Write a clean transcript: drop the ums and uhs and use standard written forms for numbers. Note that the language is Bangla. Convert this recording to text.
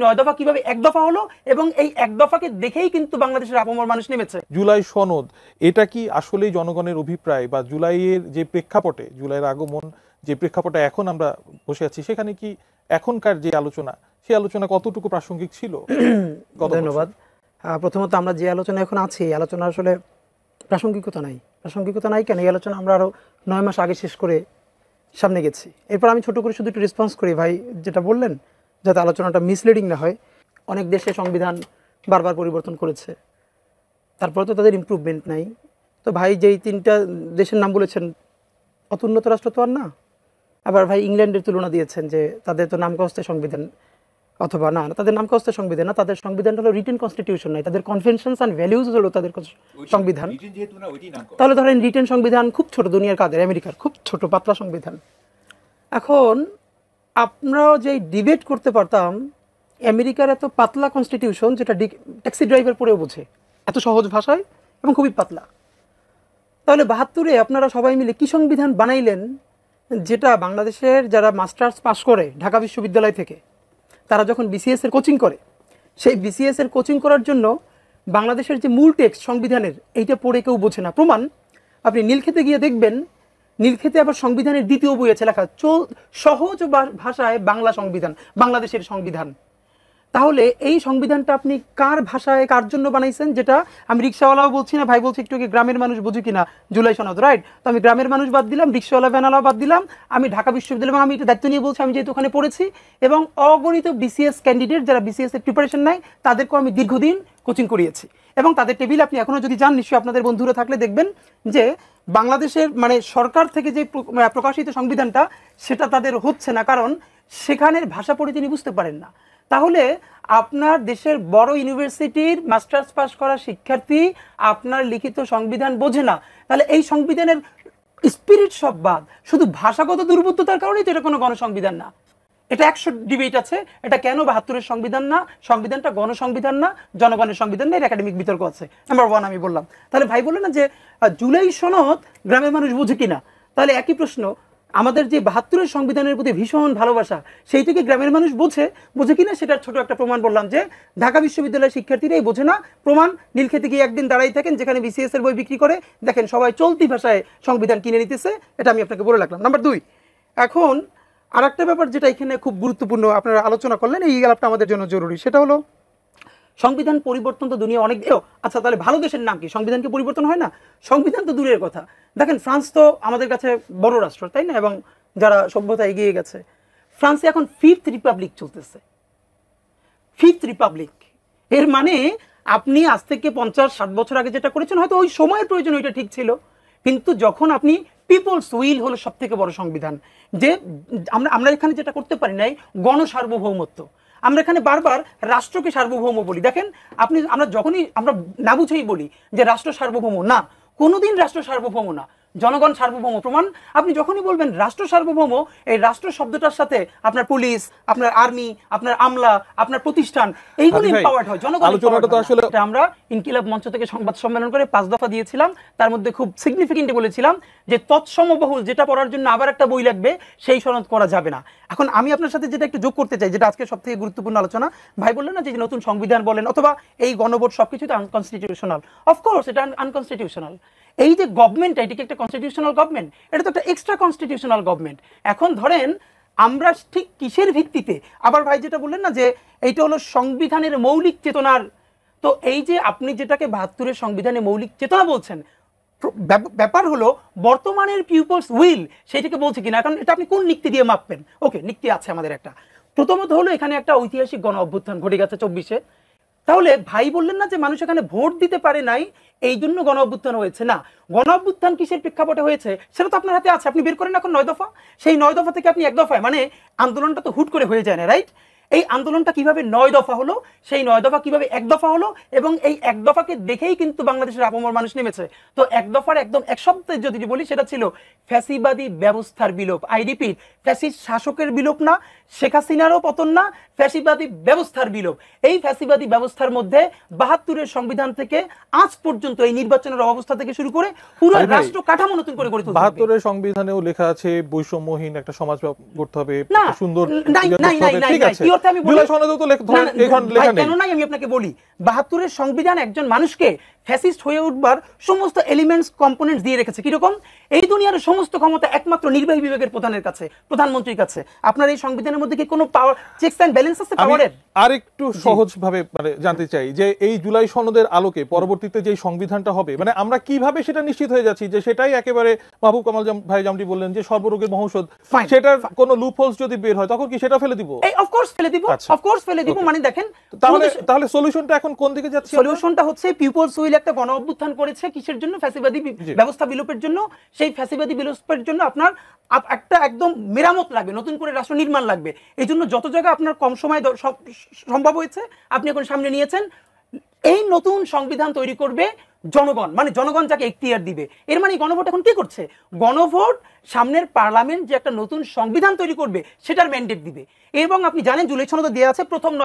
নয় দফা কিভাবে এক দফা হলো এবং এই এক দফাকে দেখেই কিন্তু বাংলাদেশের আপামর মানুষ নেমেছে। জুলাই সনদ এটা কি আসলেই জনগণের অভিপ্রায় বা জুলাইয়ের যে প্রেক্ষাপটে, জুলাইয়ের আগমন যে প্রেক্ষাপটে এখন আমরা বসে আছি, সেখানে কি এখনকার যে আলোচনা, সেই আলোচনা কতটুকু প্রাসঙ্গিক ছিল? ধন্যবাদ। প্রথমত আমরা যে আলোচনা এখন আছি, এই আলোচনা আসলে প্রাসঙ্গিকতা নাই কেন? এই আলোচনা আমরা আরো 9 মাস আগে শেষ করে সামনে গেছি। এরপর আমি ছোট করে শুধু একটু রেসপন্স করি ভাই যেটা বললেন, যাতে আলোচনাটা মিসলিডিং না হয়। অনেক দেশে সংবিধান বারবার পরিবর্তন করেছে, তারপরে তো তাদের ইমপ্রুভমেন্ট নাই। তো ভাই যেই 3টা দেশের নাম বলেছেন, অত উন্নত রাষ্ট্র তো আর না। আবার ভাই ইংল্যান্ডের তুলনা দিয়েছেন যে তাদের তো নামকাওস্তে সংবিধান, অথবা না তাদের নামকাওস্তে সংবিধান না, তাদের সংবিধান হলো রিটেন কনস্টিটিউশন নাই, তাদের কনভেনশনস অ্যান্ড ভ্যালুজ হলো তাদের সংবিধান। তাহলে ধরেন রিটেন সংবিধান খুব ছোট, দুনিয়ার কাদের, আমেরিকার খুব ছোট পাতলা সংবিধান। এখন আপনারাও যেই ডিবেট করতে পারতাম, আমেরিকার এত পাতলা কনস্টিটিউশন যেটা ট্যাক্সি ড্রাইভার পড়েও বোঝে, এত সহজ ভাষায় এবং খুবই পাতলা। তাহলে 72-এ আপনারা সবাই মিলে কি সংবিধান বানাইলেন, যেটা বাংলাদেশের যারা মাস্টার্স পাস করে ঢাকা বিশ্ববিদ্যালয় থেকে, তারা যখন বিসিএস এর কোচিং করে, সেই বিসিএস এর কোচিং করার জন্য বাংলাদেশের যে মূল টেক্সট সংবিধানের, এইটা পড়ে কেউ বোঝে না। প্রমাণ আপনি নীলক্ষেতে গিয়ে দেখবেন, নীলক্ষেতে আবার সংবিধানের 2য় বই আছে লেখা সহজ ভাষায় বাংলা সংবিধান, বাংলাদেশের সংবিধান। তাহলে এই সংবিধানটা আপনি কার ভাষায় কার জন্য বানাইছেন? যেটা আমি রিক্সাওয়ালাও বলছি না, ভাই বলছি একটু গ্রামের মানুষ বুঝি কিনা জুলাই সনদ, রাইট? তো আমি গ্রামের মানুষ বাদ দিলাম, রিক্সাওয়ালা ভ্যানওয়ালাও বাদ দিলাম, আমি ঢাকা বিশ্ববিদ্যালয়, এবং আমি এটা দায়িত্ব নিয়ে বলছি, আমি যেহেতু ওখানে পড়েছি এবং অগণিত বিসিএস ক্যান্ডিডেট যারা বিসিএস এর প্রিপারেশন নেয়, তাদেরকেও আমি দীর্ঘদিন কোচিং করিয়েছি। এবং তাদের টেবিলে আপনি এখনো যদি যান, নিশ্চয়ই আপনাদের বন্ধুরা থাকলে দেখবেন যে বাংলাদেশের মানে সরকার থেকে যে প্রকাশিত সংবিধানটা, সেটা তাদের হচ্ছে না, কারণ সেখানের ভাষা পড়ে তিনি বুঝতে পারেন না। তাহলে আপনার দেশের বড় ইউনিভার্সিটির মাস্টার্স পাস করা শিক্ষার্থী আপনার লিখিত সংবিধান বোঝে না, তাহলে এই সংবিধানের স্পিরিট সব বাদ, শুধু ভাষাগত দুর্বুদ্ধতার কারণেই তো এটা কোনো গণসংবিধান না। এটা 100 ডিবেট আছে, এটা কেন 72-এর সংবিধান না, সংবিধানটা গণসংবিধান না, জনগণের সংবিধান না, এর একাডেমিক বিতর্ক আছে। নাম্বার 1 আমি বললাম। তাহলে ভাই বললেন না যে জুলাই সনদ গ্রামের মানুষ বুঝে কিনা, তাহলে একই প্রশ্ন, আমাদের যে 72-এর সংবিধানের প্রতি ভীষণ ভালোবাসা, সেইটাকে গ্রামের মানুষ বোঝে কিনা, সেটার ছোট একটা প্রমাণ বললাম যে ঢাকা বিশ্ববিদ্যালয়ের শিক্ষার্থীরাই বোঝে না। প্রমাণ, নীলক্ষেতে গিয়ে একদিন দাঁড়াই থাকেন যেখানে বিসিএস এর বই বিক্রি করে, দেখেন সবাই চলতি ভাষায় সংবিধান কিনে নিতেছে। এটা আমি আপনাকে বলে রাখলাম। নাম্বার 2, এখন আর একটা ব্যাপার যেটা এখানে খুব গুরুত্বপূর্ণ আপনারা আলোচনা করলেন, এই আলাপটা আমাদের জন্য জরুরি, সেটা হলো সংবিধান পরিবর্তন তো দুনিয়া অনেক। আচ্ছা, তাহলে ভালো দেশের নাম কি? সংবিধানকে পরিবর্তন হয় না? সংবিধান তো দূরের কথা, দেখেন ফ্রান্স তো আমাদের কাছে বড় রাষ্ট্র, তাই না? এবং যারা সভ্যতা এগিয়ে গেছে, ফ্রান্সে এখন 5th রিপাবলিক চলতেছে। 5th রিপাবলিক এর মানে আপনি আজ থেকে 50-60 বছর আগে যেটা করেছেন, হয়তো ওই সময়ের প্রয়োজন ওইটা ঠিক ছিল, কিন্তু যখন আপনি পিপলস উইল হলো সব থেকে বড় সংবিধান, যে আমরা এখানে যেটা করতে পারি নাই, গণসার্বভৌমত্ব। আমরা এখানে বারবার রাষ্ট্রকে সার্বভৌম বলি, দেখেন আমরা যখনই আমরা না বুঝেই বলি যে রাষ্ট্র সার্বভৌম না, কোনোদিন রাষ্ট্র সার্বভৌম না, জনগণ সার্বভৌম। প্রমাণ, আপনি যখনই বলবেন রাষ্ট্র সার্বভৌম, এই রাষ্ট্র শব্দটার সাথে আপনার পুলিশ, আপনার আর্মি, আপনার আমলা, আপনার প্রতিষ্ঠান, এইগুলো এম্পাওয়ার্ড হয়, জনগণ। আমরা ইনকিলাব মঞ্চ থেকে সংবাদ সম্মেলন করে 5 দফা দিয়েছিলাম, তার মধ্যে খুব সিগনিফিকেন্টলি বলেছিলাম যে তৎসমবহুল যেটা পড়ার জন্য আবার একটা বই লাগবে, সেই সনদ করা যাবে না। এখন আমি আপনার সাথে যেটা একটু যোগ করতে চাই, যেটা আজকে সবথেকে গুরুত্বপূর্ণ আলোচনা, ভাই বললেন না যে নতুন সংবিধান বলেন অথবা এই গণভোট সবকিছু তো আনকনস্টিটিউশনাল। অফকোর্স এটা আনকনস্টিটিউশনাল। এই যে গভর্নমেন্ট, এটিকে একটা কনস্টিটিউশনাল গভর্নমেন্ট, এটা তো একটা এক্সট্রা কনস্টিটিউশনাল গভর্নমেন্ট। এখন ধরেন আমরা ঠিক কিসের ভিত্তিতে, আবার ভাই যেটা বললেন না যে এইটা হলো সংবিধানের মৌলিক চেতনার, তো এই যে আপনি যেটাকে 72-এর সংবিধানে মৌলিক চেতনা বলছেন, ব্যাপার হলো বর্তমানের পিপলস উইল সেটাকে বলছে কিনা। এখন এটা আপনি কোন নিক্তি দিয়ে মাপবেন? ওকে, নিক্তি আছে আমাদের একটা। প্রথমত হলো এখানে একটা ঐতিহাসিক গণ অভ্যুত্থান ঘটে গেছে 24-এ। তাহলে ভাই বললেন না যে মানুষ এখানে ভোট দিতে পারে নাই, এই জন্য গণ অভ্যুত্থান হয়েছে না। গণ অভ্যুত্থান কিসের প্রেক্ষাপটে হয়েছে সেটা তো আপনার হাতে আছে, আপনি বের করেন এখন 9 দফা। সেই 9 দফা থেকে আপনি 1 দফায়, মানে আন্দোলনটা তো হুট করে হয়ে যায় না, রাইট? এই আন্দোলনটা কিভাবে 9 দফা হলো, সেই 9 দফা কিভাবে 1 দফা হলো, এবং এই 1 দফাকে দেখেই কিন্তু বাংলাদেশের আপামর মানুষ নেমেছে। তো 1 দফার একদম এক শব্দে যদি বলি, সেটা ছিল ফ্যাসিবাদী ব্যবস্থার বিলোপ। আই রিপিট, ফ্যাসিস্ট শাসকের বিলোপ না, শেখ হাসিনারও পতন না, ফ্যাসিবাদী ব্যবস্থার বিলোপ। এই ফ্যাসিবাদী ব্যবস্থার মধ্যে 72-এর সংবিধান থেকে আজ পর্যন্ত এই নির্বাচনের অবস্থা থেকে শুরু করে পুরো রাষ্ট্র কাঠামো নতুন করে গড়ে তুলতে হবে। 72-এর সংবিধানেও লেখা আছে বৈষম্যহীন একটা সমাজ গড়তে হবে, সুন্দর। ঠিক আছে, সাথে আমি বলি জুলাই সনদেও তো না, না, এখন ভাই, লেখা নেই। কেন নাই আমি আপনাকে বলি 72-এর সংবিধান একজন মানুষকে ফ্যাসিস্ট হয়ে উঠবার সমস্ত এলিমেন্টস কম্পোনেন্টস দিয়ে রেখেছে। কিরকম? এই দুনিয়ার সমস্ত ক্ষমতা একমাত্র নির্বাহী বিভাগের প্রধানের কাছে, প্রধানমন্ত্রীর কাছে। আপনার এই সংবিধানের মধ্যে কি কোনো পাওয়ার চেকস এন্ড ব্যালেন্স আছে আমি পাওয়ারের? আরেকটু সহজ ভাবে মানে জানতে চাই যে এই জুলাই সনদের আলোকে পরবর্তীতে যে সংবিধানটা হবে মানে আমরা কিভাবে সেটা নিশ্চিত হয়ে যাচ্ছি যে সেটাই একেবারে মাহবুব কামাল ভাই যেমনটি বললেন যে সর্বরোগের মহৌষধ, Fine. সেটার কোনো লুপহোলস যদি বের হয় তখন কি সেটা ফেলে দিব? এই অফকোর্স ফেলে দিব, আচ্ছা। অফকোর্স ফেলে দিব। মানে দেখেন, তাহলে সলিউশনটা এখন কোন দিকে যাচ্ছে? সলিউশনটা হচ্ছে পিপলস উইল একটা গণ অভ্যুত্থান করেছে কিসের জন্য? ফ্যাসিবাদী জি। ব্যবস্থা বিলোপের জন্য। সেই ফ্যাসিবাদী বিলোপের জন্য আপনার একটা একদম মেরামত লাগবে, নতুন করে রাষ্ট্র নির্মাণ লাগবে। এই জন্য যত জায়গায় আপনার কম সময় সম্ভব হয়েছে আপনি এখন সামনে নিয়েছেন। এই নতুন সংবিধান তৈরি করবে জনগণ, মানে জনগণ যাকে এখতিয়ার দিবে। এর মানে গণভোট এখন কি করছে? গণভোট সামনের পার্লামেন্ট যে একটা নতুন সংবিধান তৈরি করবে সেটার ম্যান্ডেট দিবে। এবং আপনি জানেন জুলাই সনদে দেওয়া আছে প্রথম